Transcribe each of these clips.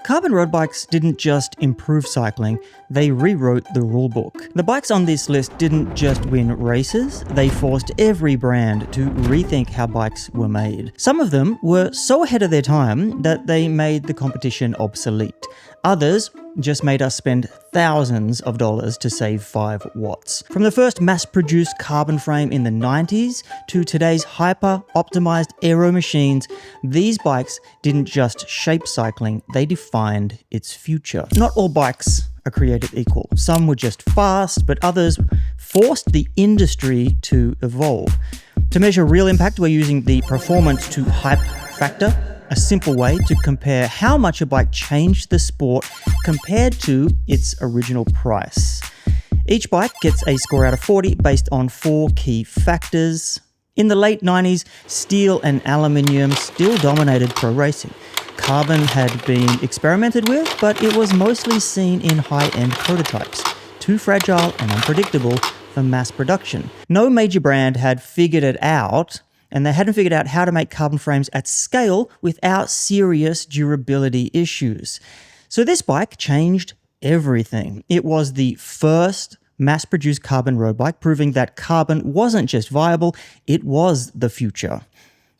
Carbon road bikes didn't just improve cycling, they rewrote the rulebook. The bikes on this list didn't just win races, they forced every brand to rethink how bikes were made. Some of them were so ahead of their time that they made the competition obsolete. Others just made us spend thousands of dollars to save 5 watts. From the first mass-produced carbon frame in the 90s to today's hyper-optimized aero machines, these bikes didn't just shape cycling, they defined its future. Not all bikes are created equal. Some were just fast, but others forced the industry to evolve. To measure real impact, we're using the performance to hype factor, a simple way to compare how much a bike changed the sport compared to its original price. Each bike gets a score out of 40 based on 4 key factors. In the late 90s, steel and aluminium still dominated pro racing. Carbon had been experimented with, but it was mostly seen in high-end prototypes, too fragile and unpredictable for mass production. No major brand had figured it out, and they hadn't figured out how to make carbon frames at scale without serious durability issues. So this bike changed everything. It was the first mass-produced carbon road bike, proving that carbon wasn't just viable, it was the future.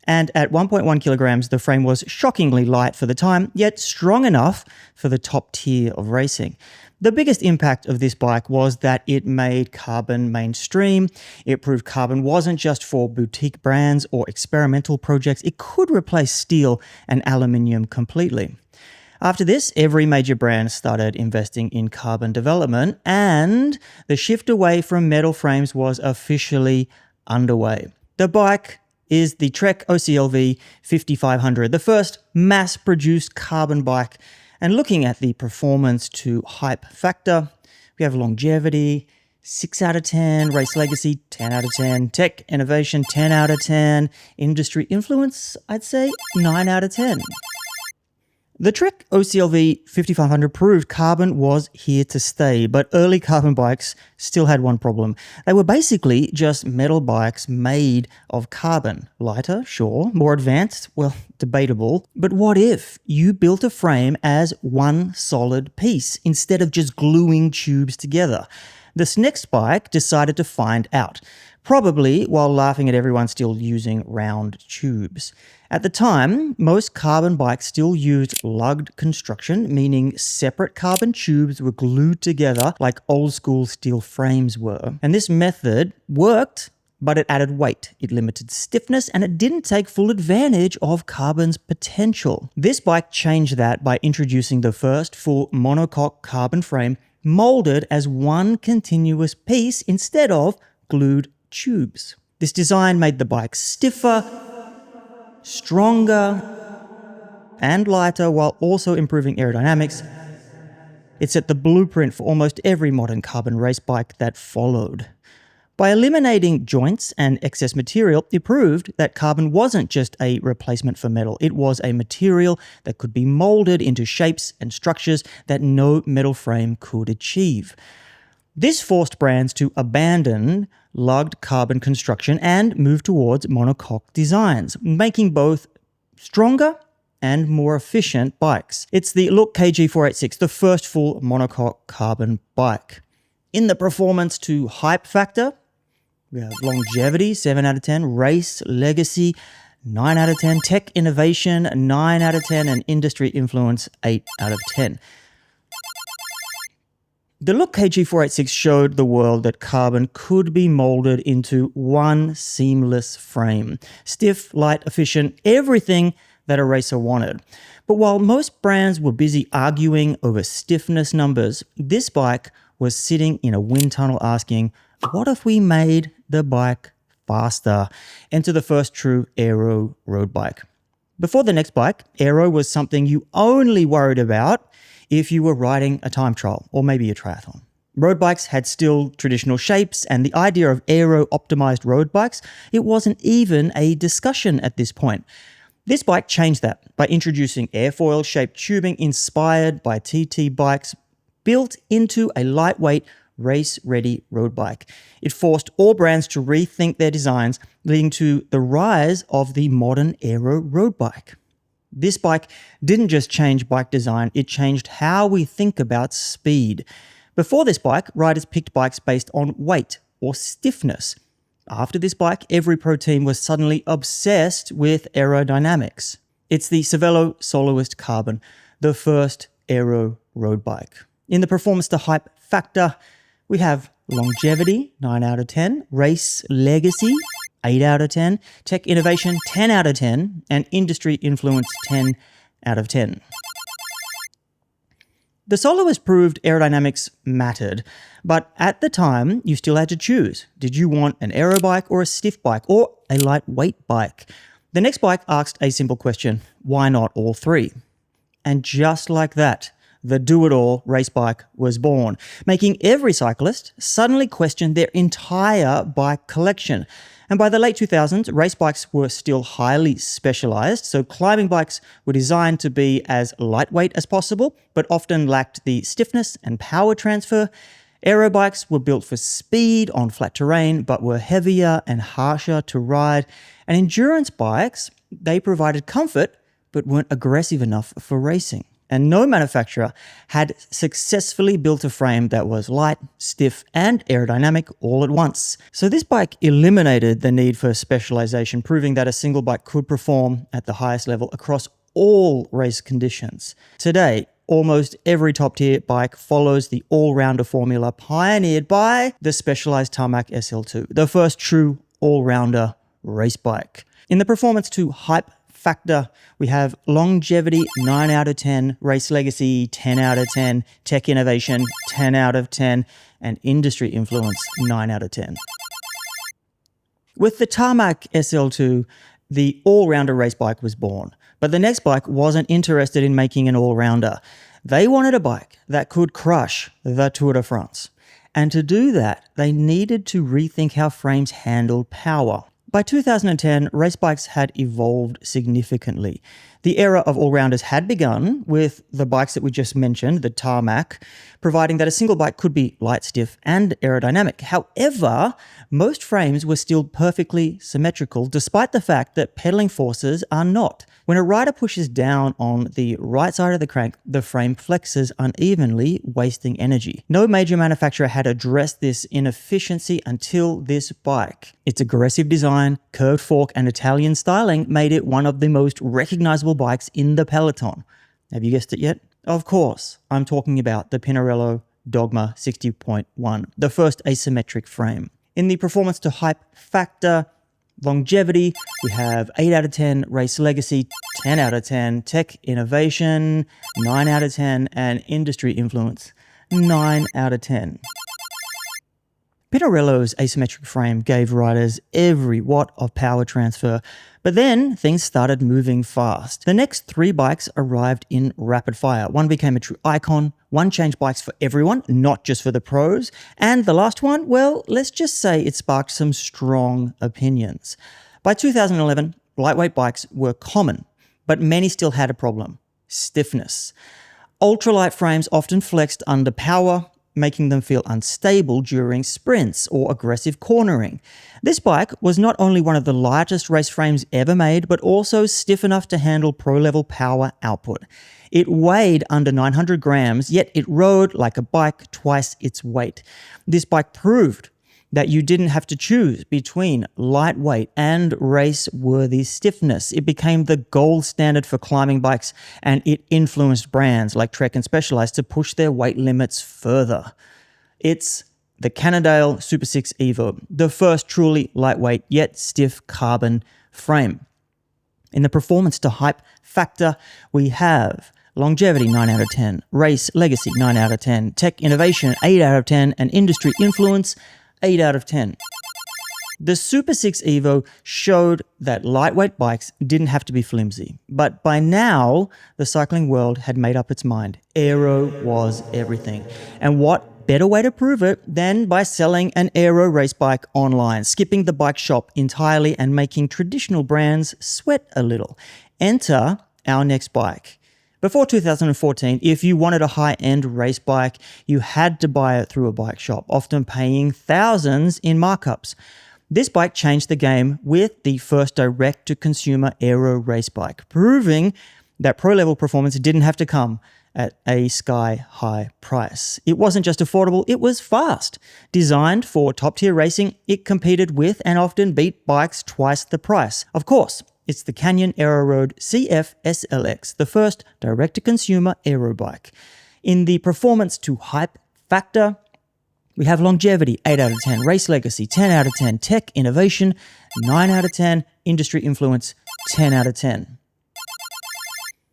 And at 1.1 kilograms, the frame was shockingly light for the time, yet strong enough for the top tier of racing. The biggest impact of this bike was that it made carbon mainstream. It proved carbon wasn't just for boutique brands or experimental projects. It could replace steel and aluminium completely. After this, every major brand started investing in carbon development, and the shift away from metal frames was officially underway. The bike is the Trek OCLV 5500, the first mass-produced carbon bike. And looking at the performance to hype factor, we have longevity, 6 out of 10, race legacy, 10 out of 10, tech innovation, 10 out of 10, industry influence, I'd say 9 out of 10. The Trek OCLV 5500 proved carbon was here to stay, but early carbon bikes still had one problem. They were basically just metal bikes made of carbon. Lighter, sure. More advanced, well, debatable. But what if you built a frame as one solid piece instead of just gluing tubes together? This next bike decided to find out, probably while laughing at everyone still using round tubes. At the time, most carbon bikes still used lugged construction, meaning separate carbon tubes were glued together like old school steel frames were. And this method worked, but it added weight, it limited stiffness, and it didn't take full advantage of carbon's potential. This bike changed that by introducing the first full monocoque carbon frame molded as one continuous piece instead of glued tubes. This design made the bike stiffer, stronger, and lighter while also improving aerodynamics. It set the blueprint for almost every modern carbon race bike that followed. By eliminating joints and excess material, it proved that carbon wasn't just a replacement for metal. It was a material that could be molded into shapes and structures that no metal frame could achieve. This forced brands to abandon lugged carbon construction and move towards monocoque designs, making both stronger and more efficient bikes. It's the Look KG486, the first full monocoque carbon bike. In the performance to hype factor, we have longevity, 7 out of 10, race legacy, 9 out of 10, tech innovation, 9 out of 10, and industry influence, 8 out of 10. The Look KG486 showed the world that carbon could be molded into one seamless frame. Stiff, light, efficient, everything that a racer wanted. But while most brands were busy arguing over stiffness numbers, this bike was sitting in a wind tunnel asking, what if we made the bike faster? Enter the first true aero road bike. Before the next bike, aero was something you only worried about if you were riding a time trial or maybe a triathlon. Road bikes had still traditional shapes, and the idea of aero-optimized road bikes, it wasn't even a discussion at this point. This bike changed that by introducing airfoil-shaped tubing inspired by TT bikes built into a lightweight, race-ready road bike. It forced all brands to rethink their designs, leading to the rise of the modern aero road bike. This bike didn't just change bike design, it changed how we think about speed. Before this bike, riders picked bikes based on weight or stiffness. After this bike, every pro team was suddenly obsessed with aerodynamics. It's the Cervélo Soloist Carbon, the first aero road bike. In the performance to hype factor, we have longevity, 9 out of 10, race legacy, 8 out of 10, tech innovation, 10 out of 10, and industry influence, 10 out of 10. The Soloist proved aerodynamics mattered, but at the time, you still had to choose. Did you want an aero bike or a stiff bike or a lightweight bike? The next bike asked a simple question: why not all three? And just like that, the do-it-all race bike was born, making every cyclist suddenly question their entire bike collection. And by the late 2000s, race bikes were still highly specialized, so climbing bikes were designed to be as lightweight as possible, but often lacked the stiffness and power transfer. Aero bikes were built for speed on flat terrain, but were heavier and harsher to ride. And endurance bikes, they provided comfort, but weren't aggressive enough for racing. And no manufacturer had successfully built a frame that was light, stiff, and aerodynamic all at once. So this bike eliminated the need for specialization, proving that a single bike could perform at the highest level across all race conditions. Today, almost every top-tier bike follows the all-rounder formula pioneered by the specialized Tarmac SL2, the first true all-rounder race bike. In the performance to hype factor, we have longevity, 9 out of 10, race legacy, 10 out of 10, tech innovation, 10 out of 10, and industry influence, 9 out of 10. With the Tarmac SL2, the all-rounder race bike was born, but the next bike wasn't interested in making an all-rounder. They wanted a bike that could crush the Tour de France. And to do that, they needed to rethink how frames handled power. By 2010, race bikes had evolved significantly. The era of all-rounders had begun with the bikes that we just mentioned, the Tarmac, providing that a single bike could be light, stiff, and aerodynamic. However, most frames were still perfectly symmetrical, despite the fact that pedaling forces are not. When a rider pushes down on the right side of the crank, the frame flexes unevenly, wasting energy. No major manufacturer had addressed this inefficiency until this bike. Its aggressive design, curved fork, and Italian styling made it one of the most recognizable bikes in the peloton. Have you guessed it yet? Of course, I'm talking about the Pinarello Dogma 60.1, the first asymmetric frame. In the performance to hype factor, longevity, we have 8 out of 10, race legacy, 10 out of 10, tech innovation, 9 out of 10, and industry influence, 9 out of 10. Pinarello's asymmetric frame gave riders every watt of power transfer, but then things started moving fast. The next 3 bikes arrived in rapid fire. One became a true icon, one changed bikes for everyone, not just for the pros, and the last one, well, let's just say it sparked some strong opinions. By 2011, lightweight bikes were common, but many still had a problem: stiffness. Ultralight frames often flexed under power, making them feel unstable during sprints or aggressive cornering. This bike was not only one of the lightest race frames ever made, but also stiff enough to handle pro-level power output. It weighed under 900 grams, yet it rode like a bike twice its weight. This bike proved that you didn't have to choose between lightweight and race-worthy stiffness. It became the gold standard for climbing bikes, and it influenced brands like Trek and Specialized to push their weight limits further. It's the Cannondale SuperSix EVO, the first truly lightweight yet stiff carbon frame. In the performance to hype factor, we have longevity, 9 out of 10, race legacy, 9 out of 10, tech innovation, 8 out of 10, and industry influence, 8 out of 10. The SuperSix EVO showed that lightweight bikes didn't have to be flimsy, but by now, the cycling world had made up its mind. Aero was everything. And what better way to prove it than by selling an aero race bike online, skipping the bike shop entirely and making traditional brands sweat a little. Enter our next bike. Before 2014, if you wanted a high-end race bike, you had to buy it through a bike shop, often paying thousands in markups. This bike changed the game with the first direct-to-consumer aero race bike, proving That pro-level performance didn't have to come at a sky-high price. It wasn't just affordable, it was fast. Designed for top-tier racing, it competed with and often beat bikes twice the price. Of course, it's the Canyon Aeroad CF SLX, the first direct-to-consumer aero bike. In the performance to hype factor, we have longevity, 8 out of 10, race legacy, 10 out of 10, tech innovation, 9 out of 10, industry influence, 10 out of 10.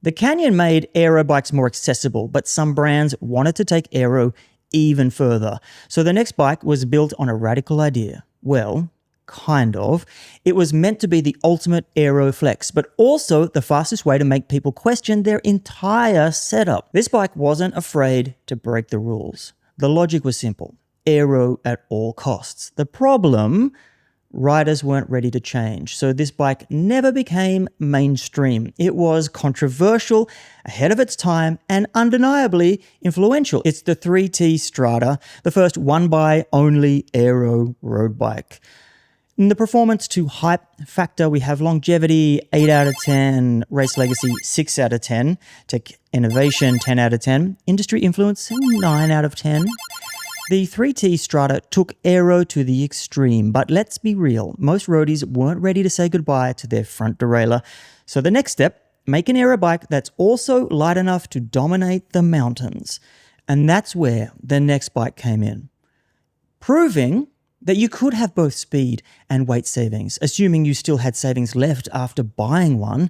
The Canyon made aero bikes more accessible, but some brands wanted to take aero even further. So the next bike was built on a radical idea. Well, kind of. It was meant to be the ultimate aero flex, but also the fastest way to make people question their entire setup. This bike wasn't afraid to break the rules. The logic was simple. Aero at all costs. The problem, riders weren't ready to change, so this bike never became mainstream. It was controversial, ahead of its time, and undeniably influential. It's the 3T Strada, the first one-by-only aero road bike. In the performance to hype factor, we have longevity, 8 out of 10, race legacy, 6 out of 10, tech innovation, 10 out of 10, industry influence, 9 out of 10. The 3T Strada took aero to the extreme, but let's be real, most roadies weren't ready to say goodbye to their front derailleur. So the next step, make an aero bike that's also light enough to dominate the mountains. And that's where the next bike came in. Proving that you could have both speed and weight savings, assuming you still had savings left after buying one.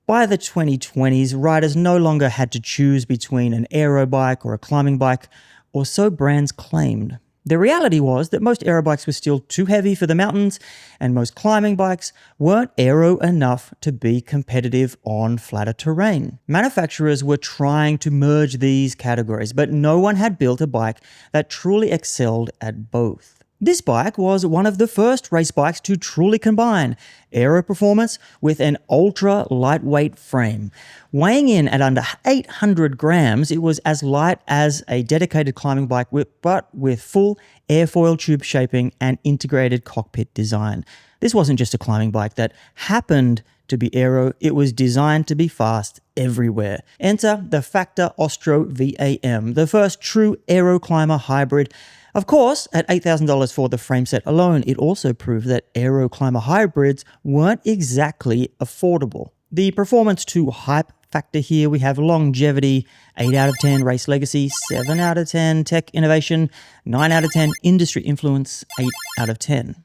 By the 2020s, riders no longer had to choose between an aero bike or a climbing bike, or so brands claimed. The reality was that most aero bikes were still too heavy for the mountains, and most climbing bikes weren't aero enough to be competitive on flatter terrain. Manufacturers were trying to merge these categories, but no one had built a bike that truly excelled at both. This bike was one of the first race bikes to truly combine aero performance with an ultra lightweight frame. Weighing in at under 800 grams, it was as light as a dedicated climbing bike, but with full airfoil tube shaping and integrated cockpit design. This wasn't just a climbing bike that happened to be aero, it was designed to be fast everywhere. Enter the Factor Ostro VAM, the first true aero climber hybrid. Of course, at $8,000 for the frameset alone, it also proved that aero climber hybrids weren't exactly affordable. The performance to hype factor here, we have longevity, 8 out of 10, race legacy, 7 out of 10, tech innovation, 9 out of 10, industry influence, 8 out of 10.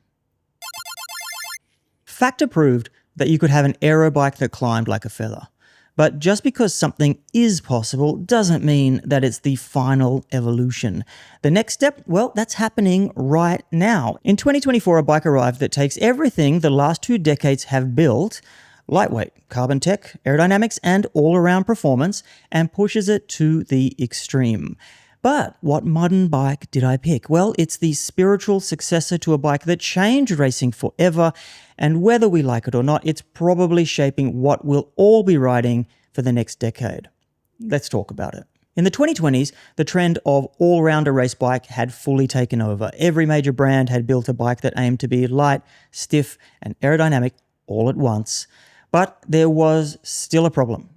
Factor proved that you could have an aero bike that climbed like a feather. But just because something is possible doesn't mean that it's the final evolution. The next step, well, that's happening right now. In 2024, a bike arrived that takes everything the last 2 decades have built, lightweight, carbon tech, aerodynamics, and all-around performance, and pushes it to the extreme. But what modern bike did I pick? Well, it's the spiritual successor to a bike that changed racing forever, and whether we like it or not, it's probably shaping what we'll all be riding for the next decade. Let's talk about it. In the 2020s, the trend of all-rounder race bike had fully taken over. Every major brand had built a bike that aimed to be light, stiff, and aerodynamic all at once. But there was still a problem.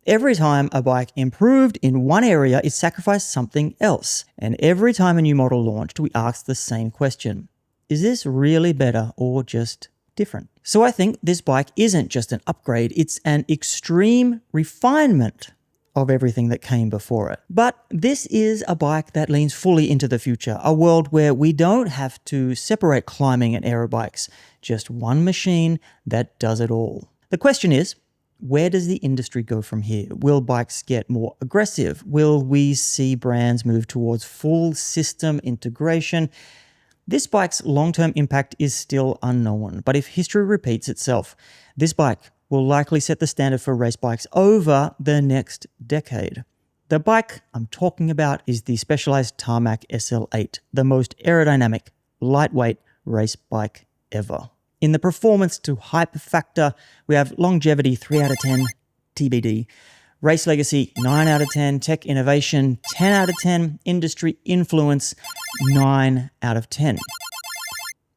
Every time a bike improved in one area, it sacrificed something else. And every time a new model launched, we asked the same question. Is this really better or just different? So I think this bike isn't just an upgrade, it's an extreme refinement of everything that came before it. But this is a bike that leans fully into the future, a world where we don't have to separate climbing and aero bikes, just one machine that does it all. The question is, where does the industry go from here? Will bikes get more aggressive? Will we see brands move towards full system integration? This bike's long-term impact is still unknown, but if history repeats itself, this bike will likely set the standard for race bikes over the next decade. The bike I'm talking about is the specialized Tarmac SL8, the most aerodynamic, lightweight race bike ever. In the performance to hype factor, we have longevity 3 out of 10, TBD. Race legacy 9 out of 10, tech innovation 10 out of 10, industry influence 9 out of 10.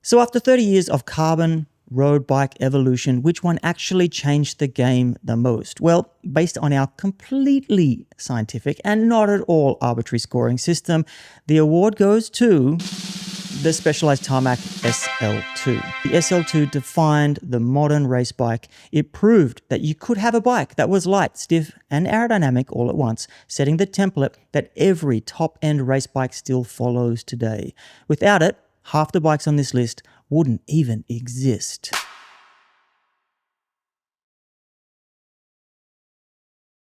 So after 30 years of carbon, road bike evolution, which one actually changed the game the most? Well, based on our completely scientific and not at all arbitrary scoring system, the award goes to the Specialized Tarmac SL2. The SL2 defined the modern race bike. It proved that you could have a bike that was light, stiff, and aerodynamic all at once, setting the template that every top-end race bike still follows today. Without it, half the bikes on this list wouldn't even exist.